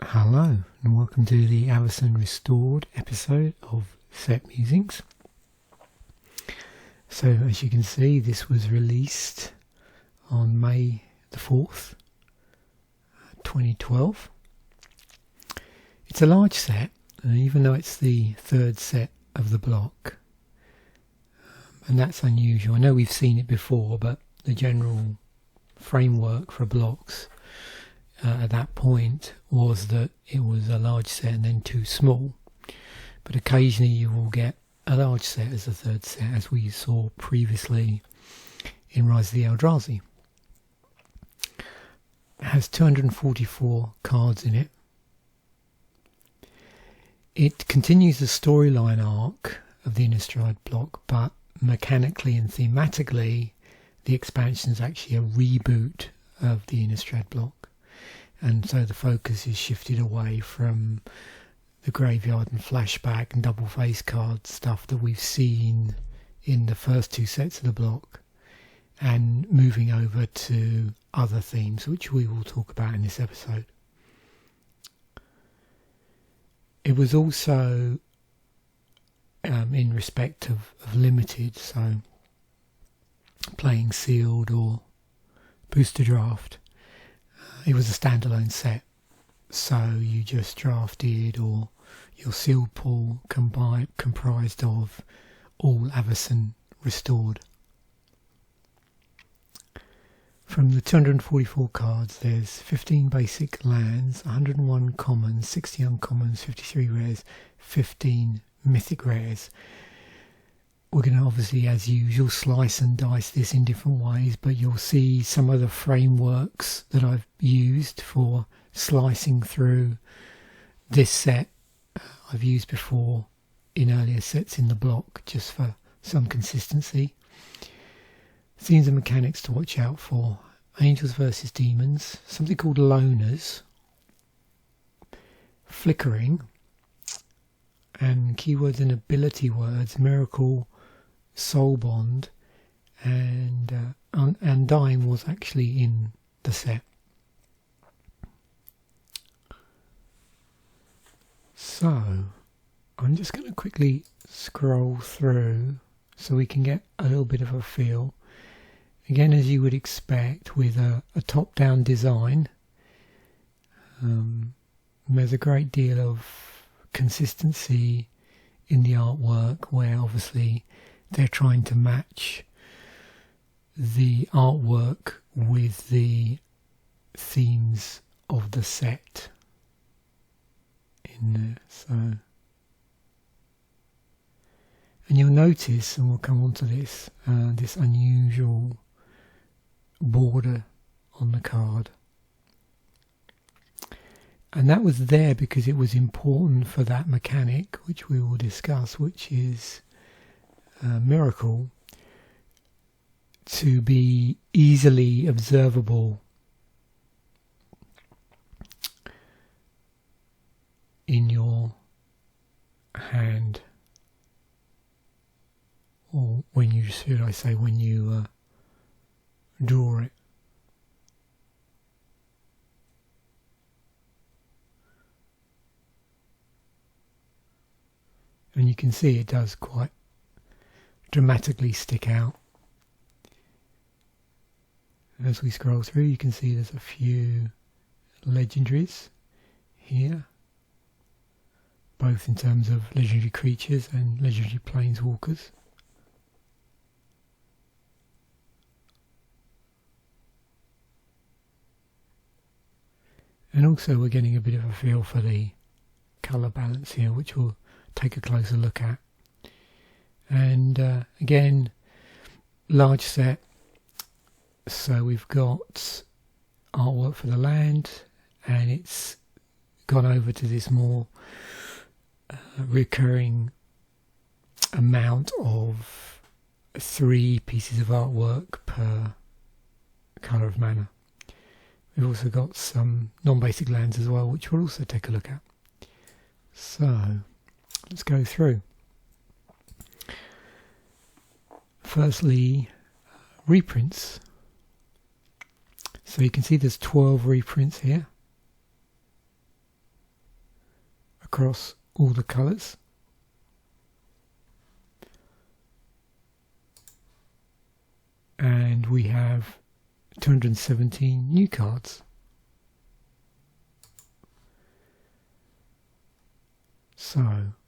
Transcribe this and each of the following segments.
Hello and welcome to the Avacyn Restored episode of Set Musings. So as you can see, this was released on May the 4th, 2012. It's a large set, even though it's the third set of the block, and that's unusual. I know we've seen it before, but the general framework for blocks at that point was that it was a large set and then two small, but occasionally you will get a large set as a third set, as we saw previously in Rise of the Eldrazi. It has 244 cards in it. It continues the storyline arc of the Innistrad block, but mechanically and thematically the expansion is actually a reboot of the Innistrad block. And so the focus is shifted away from the graveyard and flashback and double face card stuff that we've seen in the first two sets of the block, and moving over to other themes which we will talk about in this episode. It was also in respect of limited, so playing sealed or booster draft. It was a standalone set, so you just drafted, or your sealed pool comprised of all Avacyn restored. From the 244 cards, there's 15 basic lands, 101 commons, 60 uncommons, 53 rares, 15 mythic rares. We're going to obviously, as usual, slice and dice this in different ways, but you'll see some of the frameworks that I've used for slicing through this set I've used before in earlier sets in the block, just for some consistency. Themes and mechanics to watch out for: Angels versus Demons, something called Loners, Flickering, and keywords and ability words: Miracle, Soul Bond, and Undying was actually in the set. So I'm just going to quickly scroll through so we can get a little bit of a feel. Again, as you would expect with a top-down design, there's a great deal of consistency in the artwork, where obviously they're trying to match the artwork with the themes of the set in there. So, and you'll notice, and we'll come on to this, this unusual border on the card. And that was there because it was important for that mechanic, which we will discuss, which is Miracle, to be easily observable in your hand, or when you, should I say, when you draw it. And you can see it does quite dramatically stick out. As we scroll through, you can see there's a few Legendaries here, both in terms of legendary creatures and legendary planeswalkers. And also we're getting a bit of a feel for the colour balance here, which we'll take a closer look at. And again, large set, so we've got artwork for the land, and it's gone over to this more recurring amount of 3 pieces of artwork per colour of mana. We've also got some non-basic lands as well, which we'll also take a look at. So let's go through. Firstly, reprints. So you can see there's 12 reprints here. across all the colours. And we have 217 new cards. So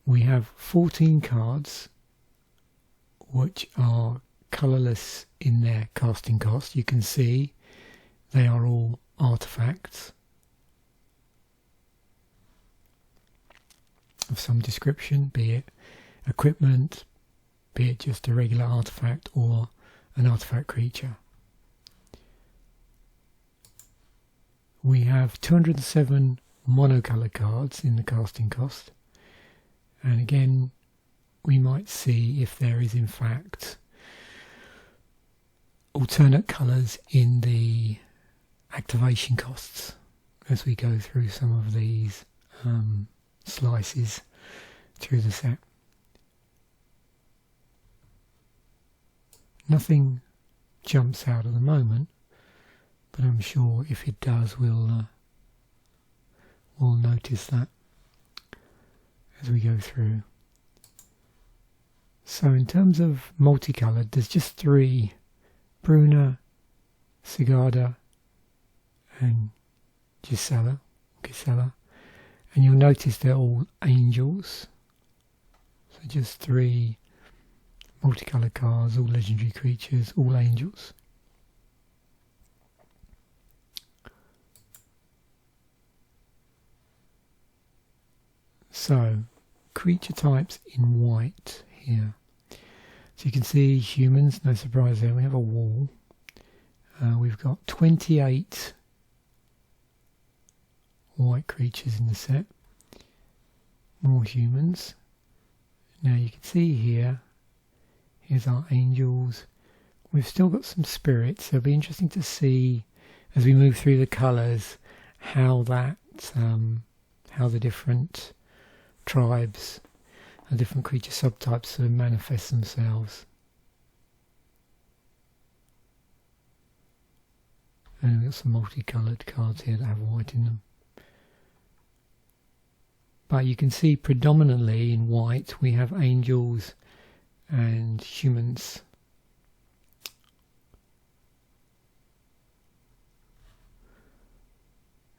we have 14 cards which are colourless in their casting cost. You can see they are all artefacts of some description, be it equipment, be it just a regular artefact or an artefact creature. We have 207 monocolour cards in the casting cost, and again we might see if there is in fact alternate colours in the activation costs as we go through some of these slices through the set. Nothing jumps out at the moment, but I'm sure if it does we'll notice that as we go through. So in terms of multicoloured, there's just 3: Bruna, Sigarda and Gisela, and you'll notice they're all angels. So just 3 multicoloured cards, all legendary creatures, all angels. So, creature types in white here. So you can see humans, no surprise there, we have a wall. We've got 28 white creatures in the set. More humans. Now you can see here, here's our angels. We've still got some spirits, so it'll be interesting to see as we move through the colours how that, how the different tribes and different creature subtypes sort of manifest themselves. And we've got some multicoloured cards here that have white in them. But you can see predominantly in white we have angels and humans.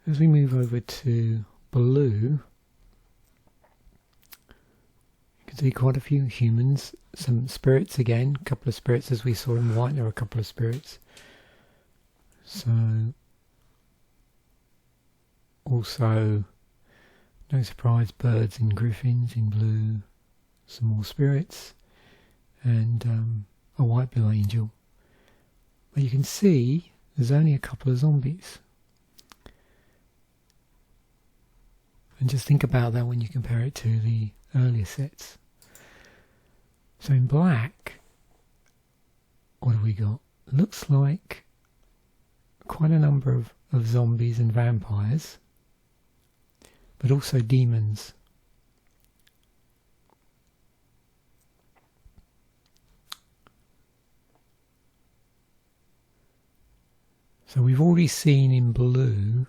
As we move over to blue, you can see quite a few humans, some spirits again, a couple of spirits as we saw in white, there are a couple of spirits. So, also, no surprise, birds and griffins in blue, some more spirits, and a white blue angel. But you can see there's only a couple of zombies. And just think about that when you compare it to the earlier sets. So in black, what have we got? Looks like quite a number of zombies and vampires, but also demons. So we've already seen in blue,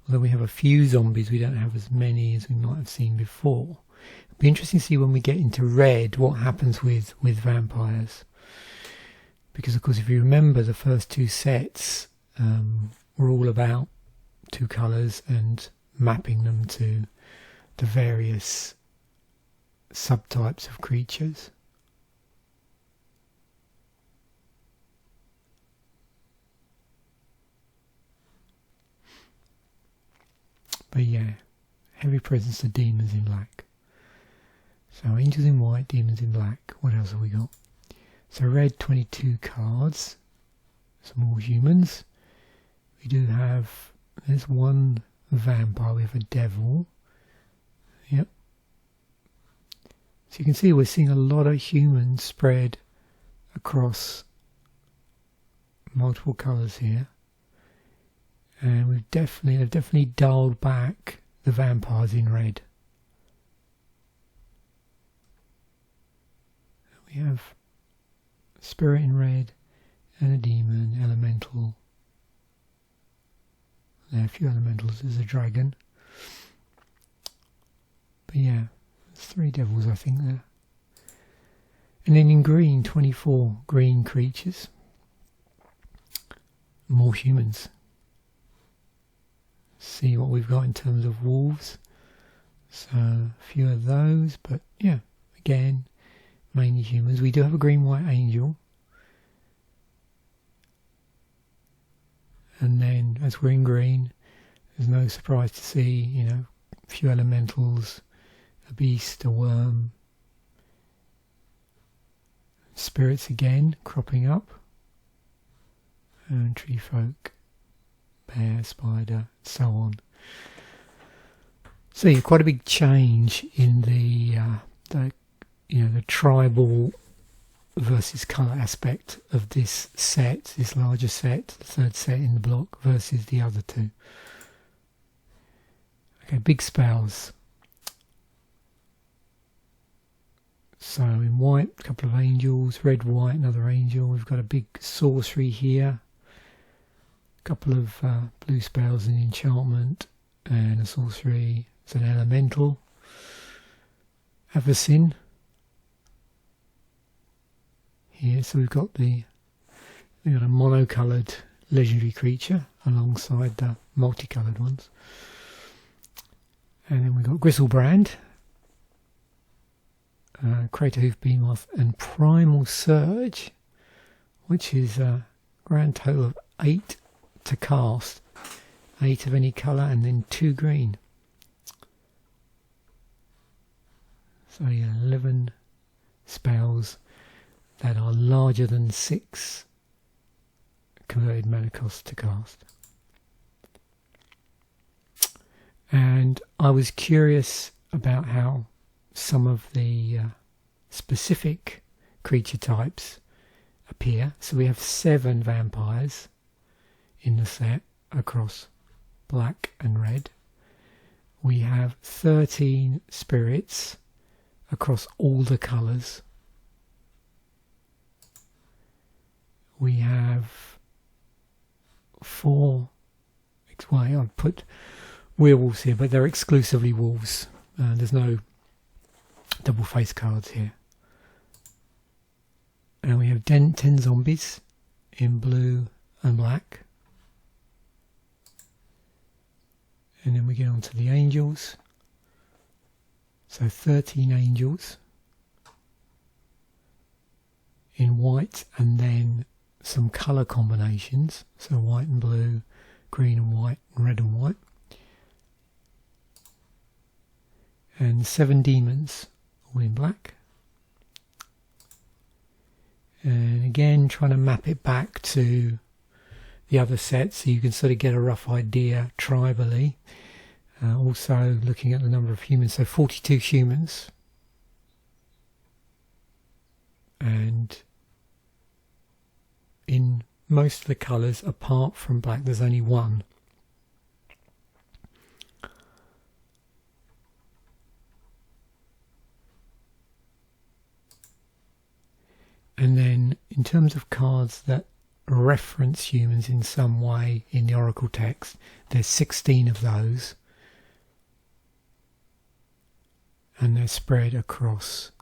although we have a few zombies, we don't have as many as we might have seen before. It'll be interesting to see when we get into red what happens with vampires. Because of course if you remember the first 2 sets were all about 2 colours and mapping them to the various subtypes of creatures. But yeah, heavy presence of demons in black. So angels in white, demons in black. What else have we got? So red, 22 cards. Some more humans. We do have, there's 1 vampire, we have a devil. Yep. So you can see we're seeing a lot of humans spread across multiple colours here. And they've definitely dialed back the vampires in red. We have a spirit in red and a demon, elemental. There are a few elementals, there's a dragon. yeah, there's 3 devils I think there. And then in green, 24 green creatures. More humans. See what we've got in terms of wolves. So a few of those, but yeah, again, mainly humans. We do have a green-white angel. And then, as we're in green, there's no surprise to see, you know, a few elementals, a beast, a worm, spirits again cropping up, and tree folk, bear, spider, so on. So yeah, quite a big change in the tribal versus colour aspect of this set, this larger set, the 3rd set in the block, versus the other 2. Okay, big spells. So in white, a couple of angels, red, white, another angel. We've got a big sorcery here. A couple of blue spells, an enchantment, and a sorcery. It's an elemental. Avacyn. Here, so we've got a monocoloured legendary creature alongside the multicoloured ones. And then we've got Gristlebrand, Crater Hoof Behemoth, and Primal Surge, which is a grand total of 8 to cast. 8 of any colour and then 2 green. So yeah, 11 spells that are larger than 6 converted mana cost to cast. And I was curious about how some of the specific creature types appear. So we have 7 vampires in the set across black and red. We have 13 spirits across all the colours. We have 4, well, I'll put werewolves here, but they're exclusively wolves. There's no double face cards here. And we have 10 zombies in blue and black. And then we get on to the angels. So 13 angels in white, and then some colour combinations. So white and blue, green and white, and red and white. And 7 demons, all in black. And again, trying to map it back to the other set so you can sort of get a rough idea tribally. Also looking at the number of humans, so 42 humans. And in most of the colours, apart from black, there's only 1. And then in terms of cards that reference humans in some way in the Oracle text, there's 16 of those. And they're spread across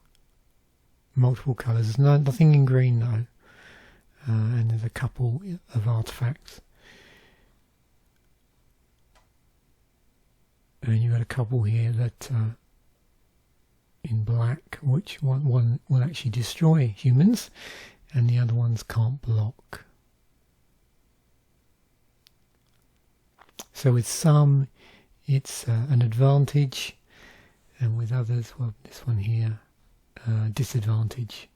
multiple colours. There's nothing in green though. And there's a couple of artefacts. And you've got a couple here that in black, which one will actually destroy humans and the other ones can't block. So with some it's an advantage, and with others, well, this one here, disadvantage.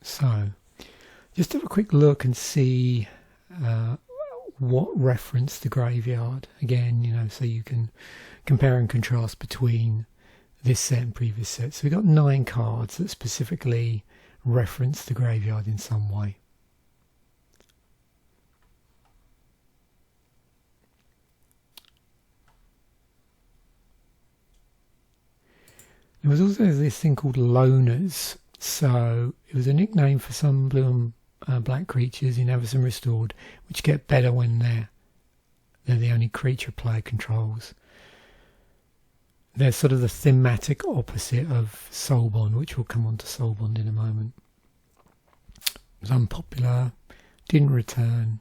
So just have a quick look and see what reference the graveyard, again, you know, so you can compare and contrast between this set and previous sets. So we've got 9 cards that specifically reference the graveyard in some way. There was also this thing called loners. So it was a nickname for some blue and black creatures in Avacyn Restored, which get better when they're they're the only creature player controls. They're sort of the thematic opposite of Soulbond, which we'll come on to Soulbond in a moment. It was unpopular, didn't return,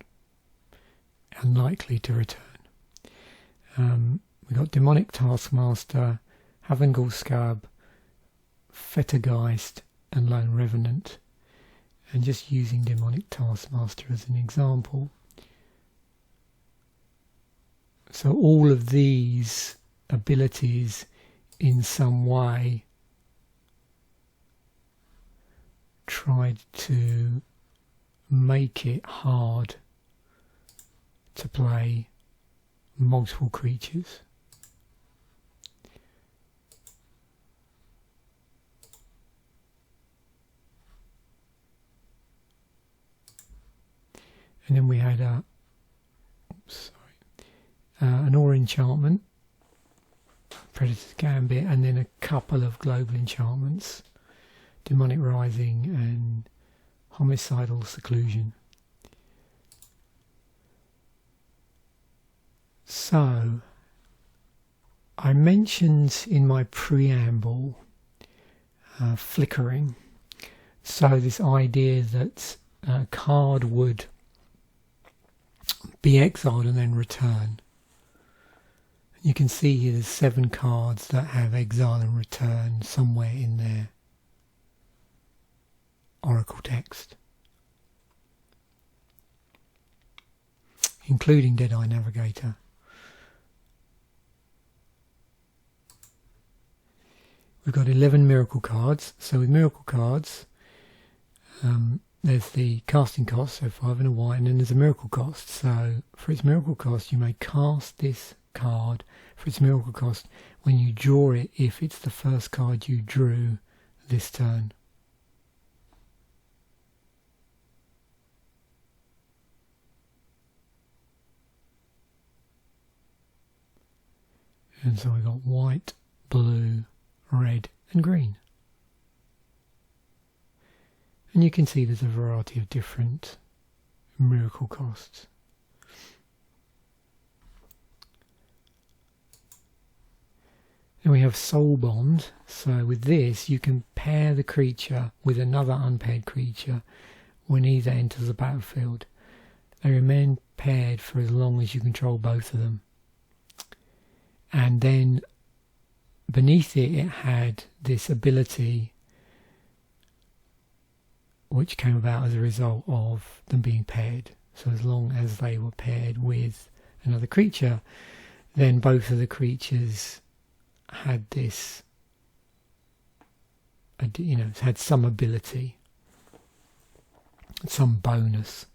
unlikely to return. We got Demonic Taskmaster, Havengal Scab, Fettergeist and Lone Revenant. And just using Demonic Taskmaster as an example. So all of these abilities in some way tried to make it hard to play multiple creatures. And then we had an Aura Enchantment, Predator's Gambit, and then a couple of global enchantments, Demonic Rising and Homicidal Seclusion. So, I mentioned in my preamble flickering. So this idea that a card would be exiled and then return. You can see here there's 7 cards that have exile and return somewhere in their Oracle text, including Deadeye Navigator. We've got 11 miracle cards. So with miracle cards, there's the casting cost, so 5 and a white, and then there's a miracle cost. So for its miracle cost, you may cast this card for its miracle cost when you draw it, if it's the first card you drew this turn. And so we've got white, blue, red and green. And you can see there's a variety of different miracle costs. Then we have Soul Bond. So with this you can pair the creature with another unpaired creature when either enters the battlefield. They remain paired for as long as you control both of them. And then beneath it, it had this ability which came about as a result of them being paired. So as long as they were paired with another creature, then both of the creatures had this, had some ability, some bonus.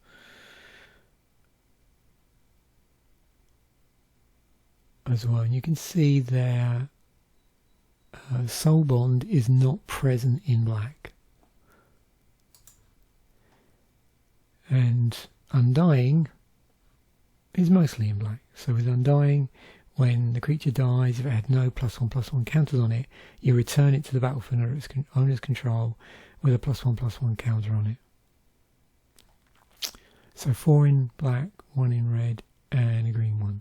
As well, and you can see there Soul Bond is not present in black, and Undying is mostly in black. So with Undying, when the creature dies, if it had no +1/+1 counters on it, you return it to the battlefield under its owner's control with a +1/+1 counter on it. So 4 in black, 1 in red and a green one.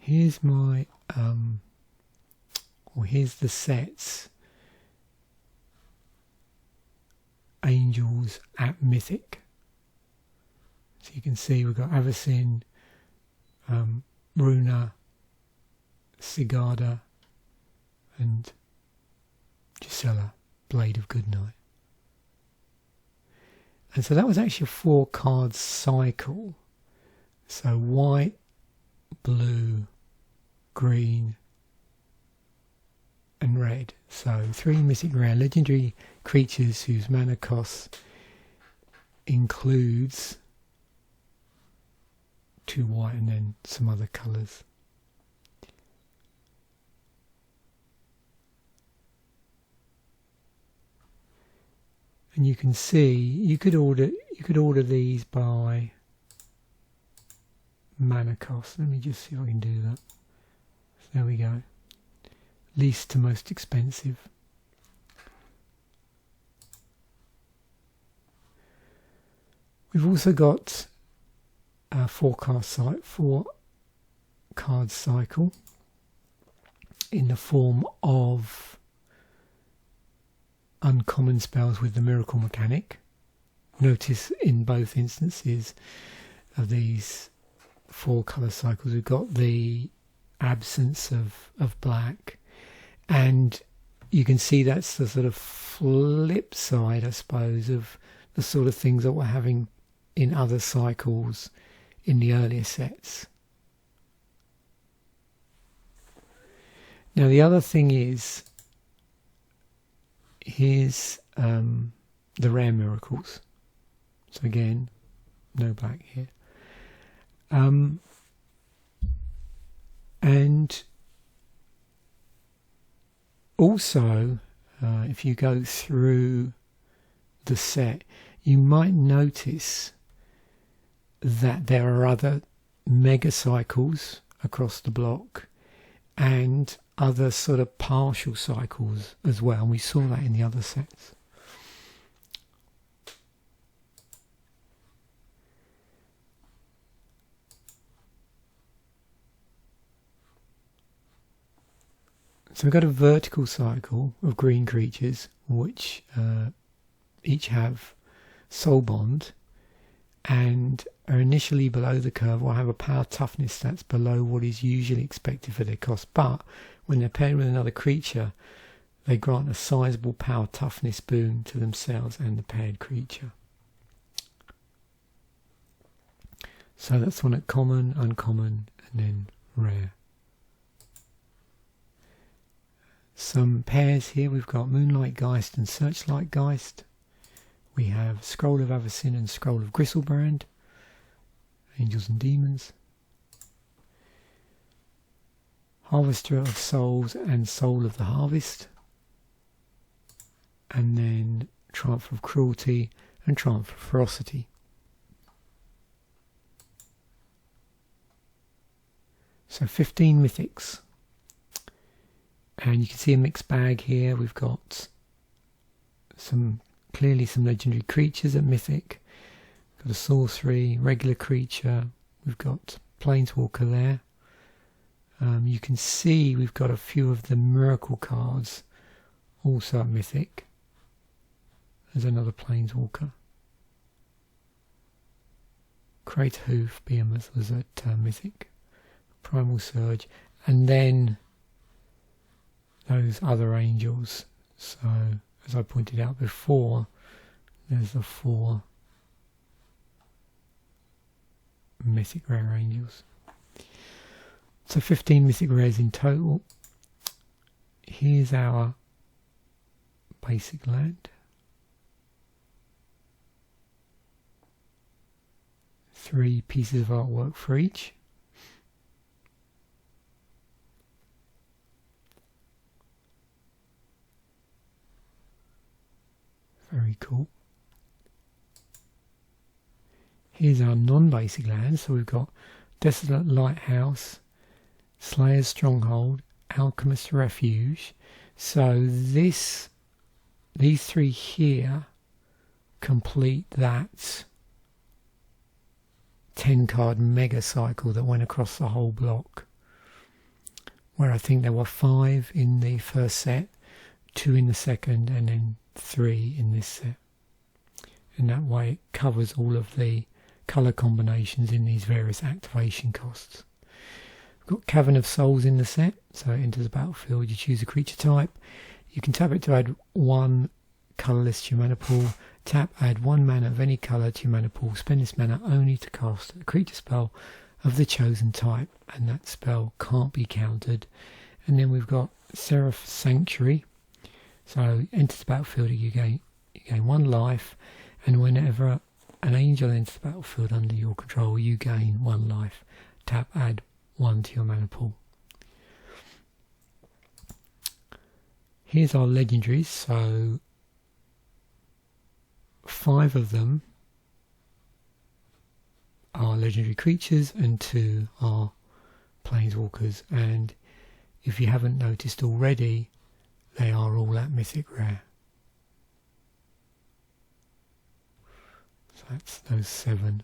Here's my, here's the sets, Angels at Mythic. So you can see we've got Avacyn, Runa, Sigarda and Gisela, Blade of Goodnight. And so that was actually a 4 card cycle. So white, blue, green and red. So 3 mythic rare legendary creatures whose mana cost includes 2 white and then some other colours. And you can see you could order these by mana cost. Let me just see if I can do that. So there we go. least to most expensive. We've also got a 4-card cycle in the form of uncommon spells with the miracle mechanic. Notice in both instances of these 4 colour cycles we've got the absence of black, and you can see that's the sort of flip side, I suppose, of the sort of things that we're having in other cycles in the earlier sets. Now the other thing is, here's the rare miracles. So again, no black here. And also, if you go through the set, you might notice that there are other mega cycles across the block and other sort of partial cycles as well. And we saw that in the other sets. So we've got a vertical cycle of green creatures which each have soul bond and are initially below the curve or have a power toughness that's below what is usually expected for their cost, but when they're paired with another creature they grant a sizable power toughness boon to themselves and the paired creature. So that's one at common, uncommon and then rare. Some pairs here, we've got Moonlight Geist and Searchlight Geist. We have Scroll of Avacyn and Scroll of Gristlebrand, Angels and Demons. Harvester of Souls and Soul of the Harvest. And then Triumph of Cruelty and Triumph of Ferocity. So 15 mythics. And you can see a mixed bag here. We've got clearly some legendary creatures at mythic. We've got a sorcery, regular creature. We've got planeswalker there. You can see we've got a few of the miracle cards also at mythic. There's another planeswalker. Great Hoof, Behemoth was at mythic. Primal Surge. And then those other angels. So as I pointed out before, there's the 4 mythic rare angels. So 15 mythic rares in total. Here's our basic land. 3 pieces of artwork for each. Very cool. Here's our non-basic lands. So we've got Desolate Lighthouse, Slayer's Stronghold, Alchemist's Refuge. So these 3 here complete that 10-card mega cycle that went across the whole block, where I think there were 5 in the first set, 2 in the second, and then 3 in this set. And that way it covers all of the colour combinations in these various activation costs. We've got Cavern of Souls in the set, so it enters the battlefield, you choose a creature type, you can tap it to add 1 colourless to your mana pool, tap, add 1 mana of any colour to your mana pool, spend this mana only to cast a creature spell of the chosen type, and that spell can't be countered. And then we've got Seraph Sanctuary, so enters the battlefield, you gain 1 life, and whenever an angel enters the battlefield under your control, you gain 1 life. Tap, add 1 to your mana pool. Here's our legendaries, so 5 of them are legendary creatures and 2 are planeswalkers, and if you haven't noticed already, they are all at Mythic Rare. So that's those 7.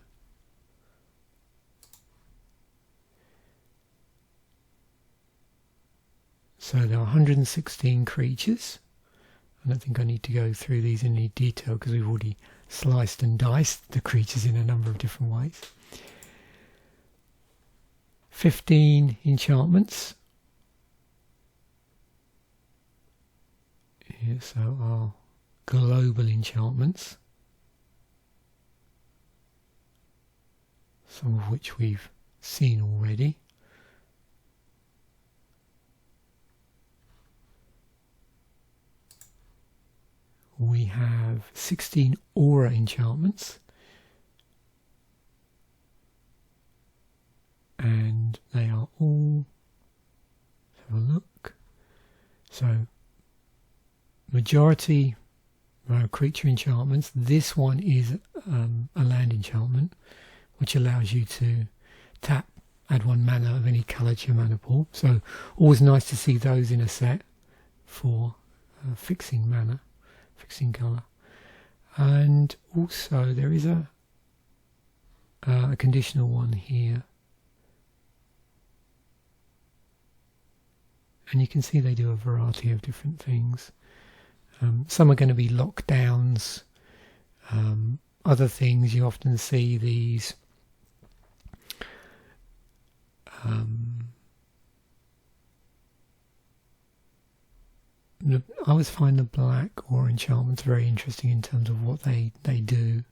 So there are 116 creatures. I don't think I need to go through these in any detail because we've already sliced and diced the creatures in a number of different ways. 15 enchantments. Here, so our global enchantments, some of which we've seen already. We have 16 aura enchantments, and they are all, let's have a look, so majority creature enchantments. This one is a land enchantment, which allows you to tap, add 1 mana of any colour to your mana pool, so always nice to see those in a set for fixing mana, fixing colour. And also there is a conditional one here, and you can see they do a variety of different things. Some are going to be lockdowns. Other things, you often see these I always find the black or enchantments very interesting in terms of what they do.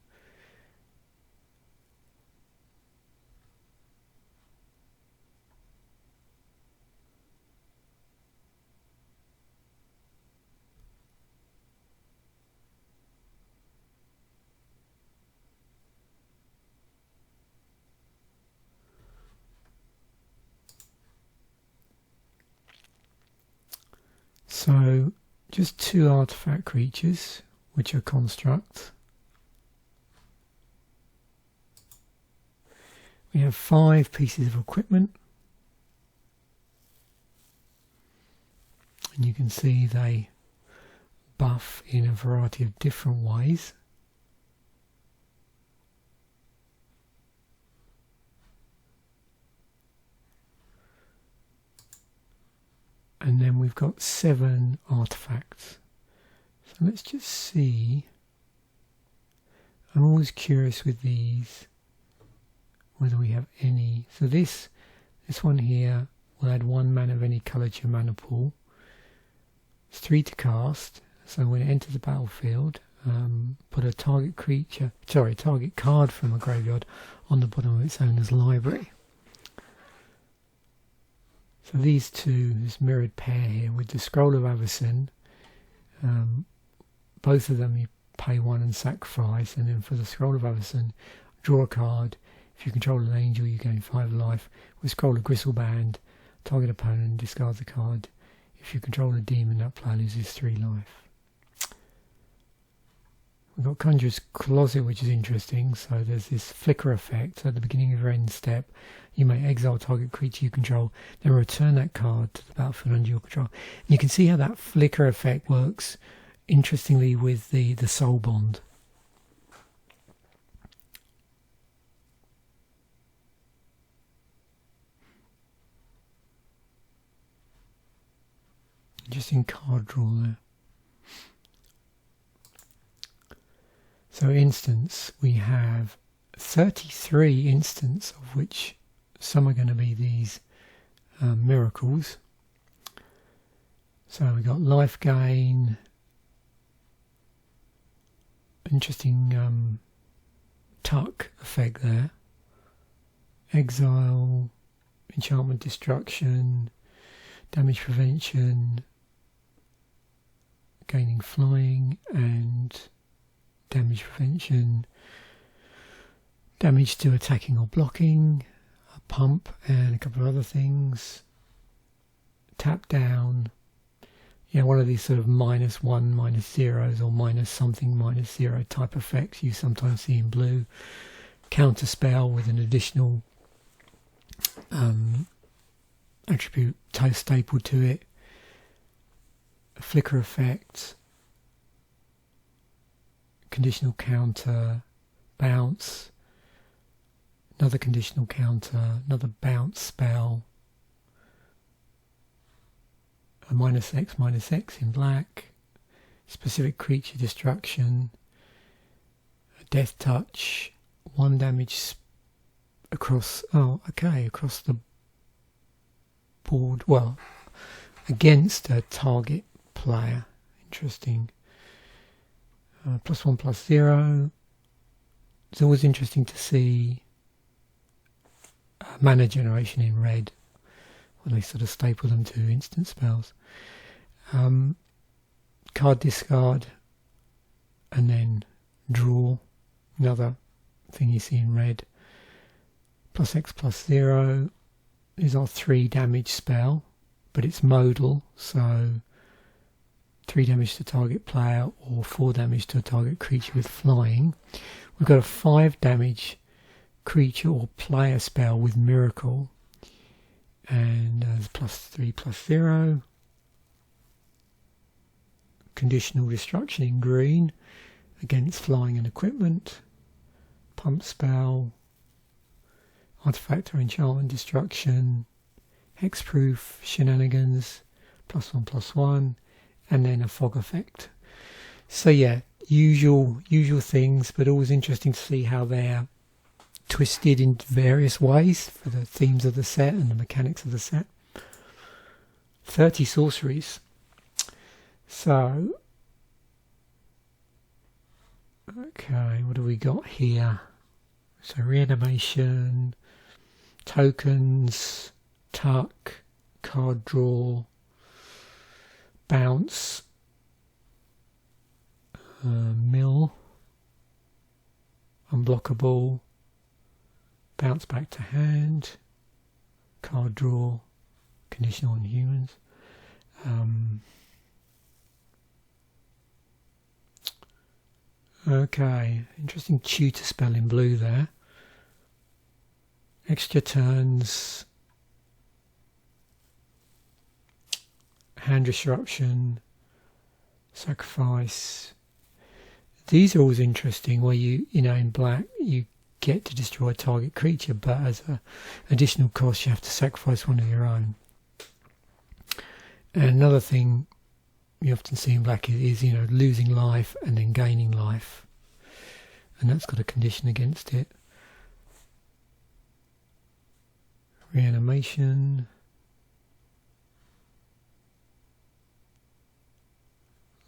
So just 2 artifact creatures, which are constructs. We have 5 pieces of equipment, and you can see they buff in a variety of different ways. And then we've got 7 artifacts. So let's just see. I'm always curious with these whether we have any. So this one here will add 1 mana of any colour to your mana pool. It's 3 to cast. So when it enters the battlefield, put a target card from a graveyard on the bottom of its owner's library. So these 2, this mirrored pair here with the Scroll of Avacyn, both of them you pay 1 and sacrifice, and then for the Scroll of Avacyn, draw a card. If you control an angel, you gain 5 life. With Scroll of Gristleband, target opponent, discard the card. If you control a demon, that player loses 3 life. We've got Conjurer's Closet, which is interesting. So there's this flicker effect. So at the beginning of your end step, you may exile target creature you control, then return that card to the battlefield under your control. And you can see how that flicker effect works, interestingly, with the soul bond. Interesting card draw there. So instance, we have 33 instants, of which some are going to be these miracles. So we got life gain, interesting tuck effect there, exile, enchantment destruction, damage prevention, gaining flying, and damage prevention, damage to attacking or blocking, a pump, and a couple of other things. Tap down. Yeah, one of these sort of -1, -0s, or minus something, -0 type effects you sometimes see in blue. Counter spell with an additional attribute stapled to it, a flicker effect, conditional counter, bounce, another conditional counter, another bounce spell, a -X in black, specific creature destruction, a death touch, 1 damage across the board, well, against a target player. Interesting. +1/+0. It's always interesting to see mana generation in red when they sort of staple them to instant spells. Card discard and then draw, another thing you see in red. +X/+0 is our 3 damage spell, but it's modal, so 3 damage to target player or 4 damage to a target creature with flying. We've got a 5 damage creature or player spell with miracle, and there's +3/+0. Conditional destruction in green against flying and equipment. Pump spell, artifact or enchantment destruction, hexproof shenanigans, +1/+1, and then a fog effect. So yeah, usual things, but always interesting to see how they're twisted in various ways for the themes of the set and the mechanics of the set. 30 sorceries. So, okay, what do we got here? So reanimation, tokens, tuck, card draw, bounce, mill, unblockable, bounce back to hand, card draw, conditional on humans. Okay, interesting tutor spell in blue there. Extra turns, hand disruption, sacrifice. These are always interesting, where you know, in black you get to destroy a target creature, but as an additional cost you have to sacrifice one of your own. And another thing you often see in black is you know, losing life and then gaining life, and that's got a condition against it. Reanimation,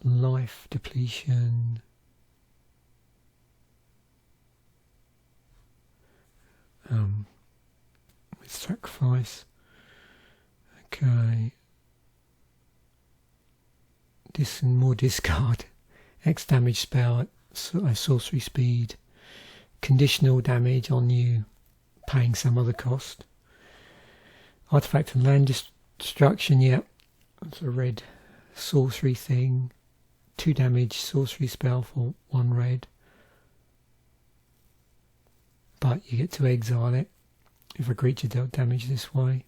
life depletion, with sacrifice. Okay, this and more discard. X damage spell at sorcery speed, conditional damage on you paying some other cost. Artifact and land destruction, yeah, that's a red sorcery thing. 2 damage sorcery spell for 1 red. But you get to exile it if a creature dealt damage this way,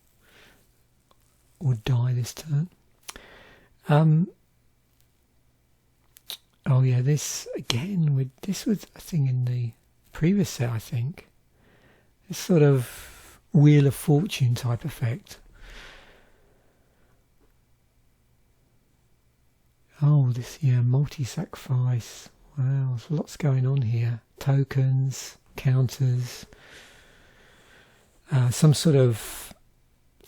or die this turn. Oh yeah, this again, this was a thing in the previous set, I think. This sort of Wheel of Fortune type effect. Oh, this, yeah, multi-sacrifice. Wow, there's lots going on here. Tokens, counters, some sort of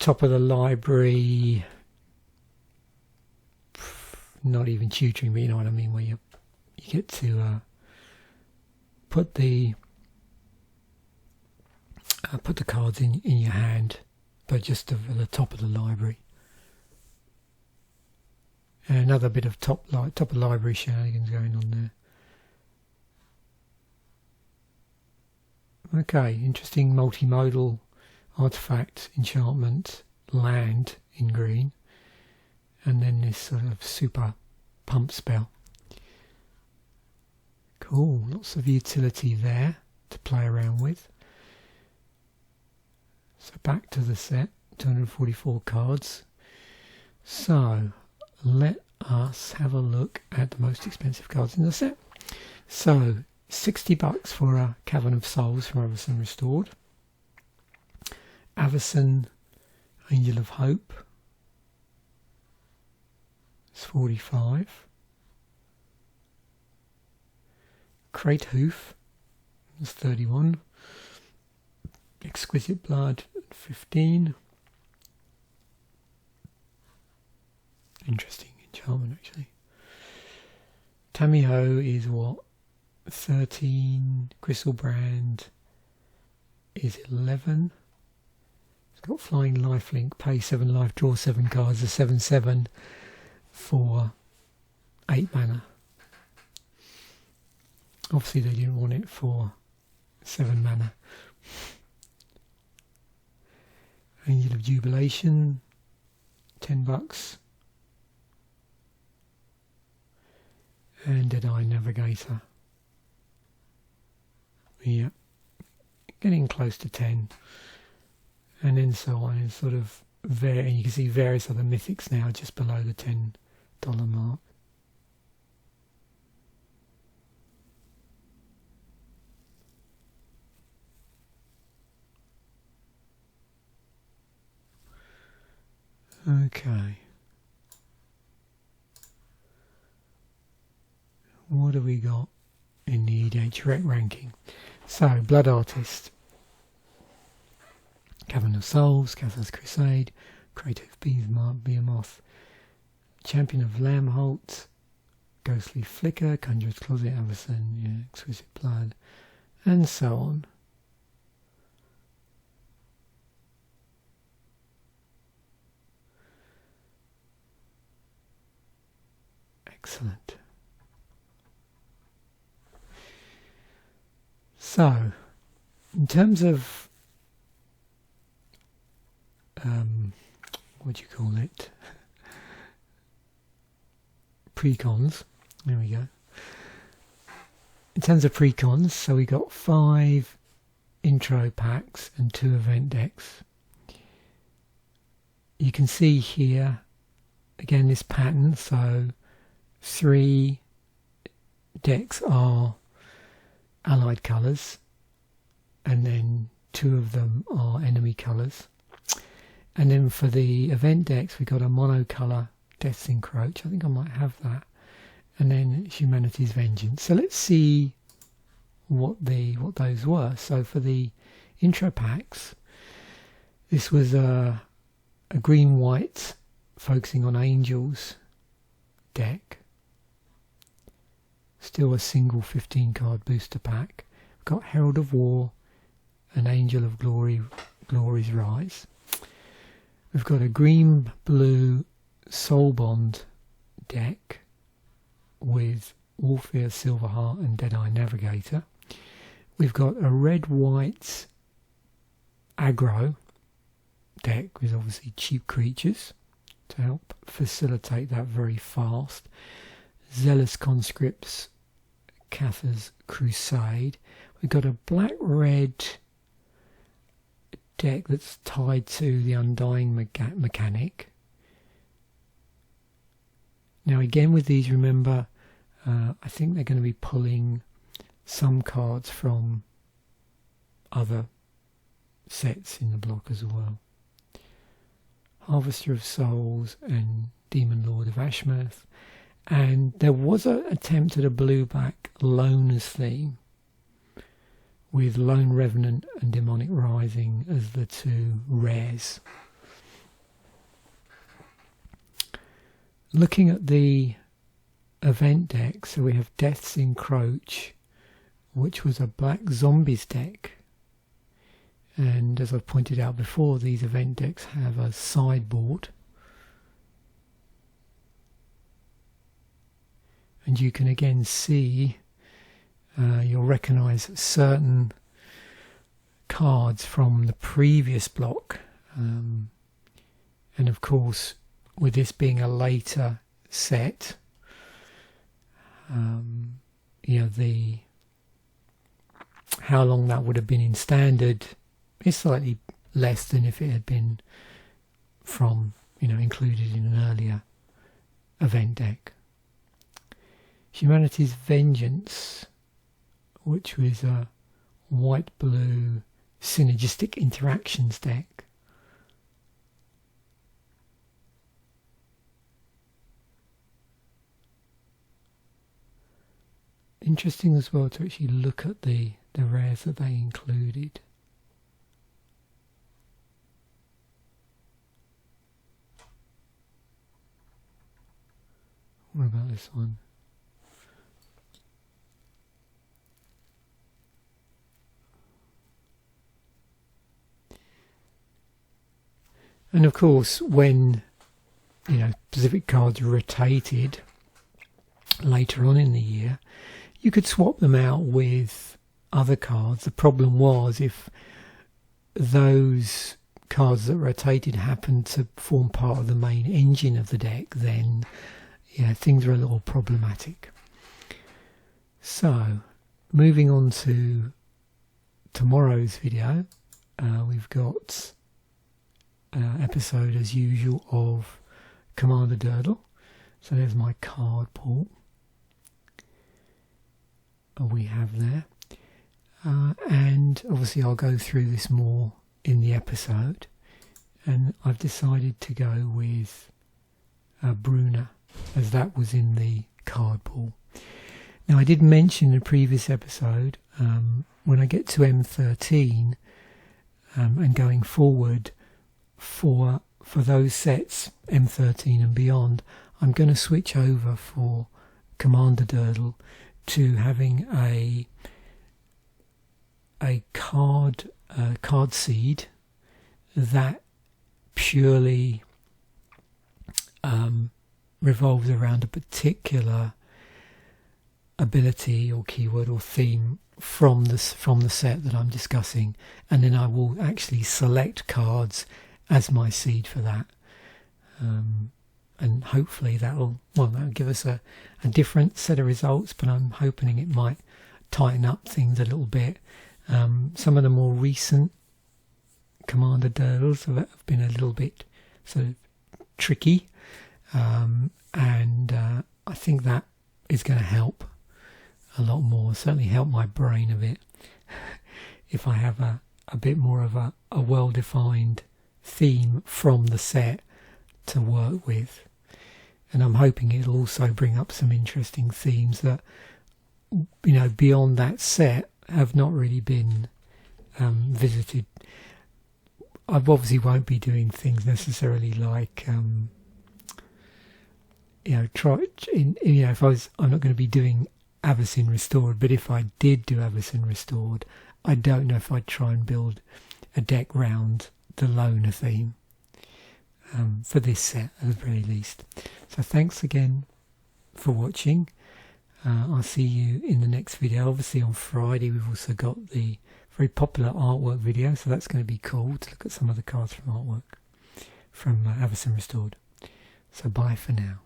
top of the library, not even tutoring, but you know what I mean, where you get to put the cards in your hand, but just at the top of the library. And another bit of top of library shenanigans going on there. Okay, interesting multimodal artifact, enchantment, land in green, and then this sort of super pump spell. Cool, lots of utility there to play around with. So back to the set. 244 cards. So let us have a look at the most expensive cards in the set. So $60 for a Cavern of Souls from Avacyn Restored. Avacyn Angel of Hope. It's 45. Crate Hoof. It's 31. Exquisite Blood, 15. Interesting enchantment, actually. Tamiho is what? 13. Gristlebrand is 11. It's got Flying Lifelink, pay 7 life, draw 7 cards, a 7/7 for 8 mana. Obviously they didn't want it for 7 mana. Angel of Jubilation, $10. And Deadeye Navigator. Yeah, getting close to 10. And then so on, and sort of and you can see various other mythics now just below the $10 mark. Okay. What have we got in the EDH Rec ranking? So, Blood Artist, Cavern of Souls, Cathar's Crusade, Creative Behemoth, Champion of Lambholt, Ghostly Flicker, Conjurer's Closet, Avacyn, yeah, Exquisite Blood, and so on. Excellent. So, in terms of what do you call it? Precons. There we go. In terms of precons, so we got 5 intro packs and 2 event decks. You can see here again this pattern, so 3 decks are allied colours and then 2 of them are enemy colours. And then for the event decks we got a monocolour Death's Encroach, I think I might have that, and then Humanity's Vengeance. So let's see what those were. So for the intro packs, this was a green-white focusing on angels deck. Still a single 15 card booster pack. We've got Herald of War and Angel of Glory's Rise. We've got a green-blue Soul Bond deck with Warfare, Silverheart and Deadeye Navigator. We've got a red-white aggro deck with obviously cheap creatures to help facilitate that very fast. Zealous Conscripts, Cathar's Crusade. We've got a black-red deck that's tied to the Undying mechanic. Now again with these, remember, I think they're going to be pulling some cards from other sets in the block as well. Harvester of Souls and Demon Lord of Ashmath. And there was an attempt at a blue-black Loners theme with Lone Revenant and Demonic Rising as the 2 rares. Looking at the event deck, so we have Death's Encroach, which was a black zombies deck. And as I've pointed out before, these event decks have a sideboard. And you can again see, you'll recognise certain cards from the previous block. And of course, with this being a later set, how long that would have been in standard is slightly less than if it had been from, included in an earlier event deck. Humanity's Vengeance, which was a white-blue synergistic interactions deck. Interesting as well to actually look at the rares that they included. What about this one? And of course, when specific cards rotated later on in the year, you could swap them out with other cards. The problem was if those cards that rotated happened to form part of the main engine of the deck, then things are a little problematic. So, moving on to tomorrow's video, we've got episode as usual of Commander Durdle. So there's my card pool we have there, and obviously I'll go through this more in the episode, and I've decided to go with Bruna, as that was in the card pool. Now, I did mention in a previous episode, when I get to M13 and going forward for those sets, M13 and beyond, I'm going to switch over for Commander Durdle to having a card seed that purely revolves around a particular ability or keyword or theme from the set that I'm discussing, and then I will actually select cards as my seed for that, and hopefully that'll give us a different set of results, but I'm hoping it might tighten up things a little bit. Some of the more recent Commander Durdles have been a little bit sort of tricky, and I think that is going to help a lot more, certainly help my brain a bit, if I have a bit more of a well-defined theme from the set to work with. And I'm hoping it'll also bring up some interesting themes that, beyond that set have not really been visited. I obviously won't be doing things necessarily like, I'm not going to be doing Avacyn Restored, but if I did do Avacyn Restored, I don't know if I'd try and build a deck round the loner theme for this set at the very least. So thanks again for watching. I'll see you in the next video. Obviously on Friday we've also got the very popular artwork video, so that's going to be cool to look at some of the cards from artwork from Avacyn Restored. So bye for now.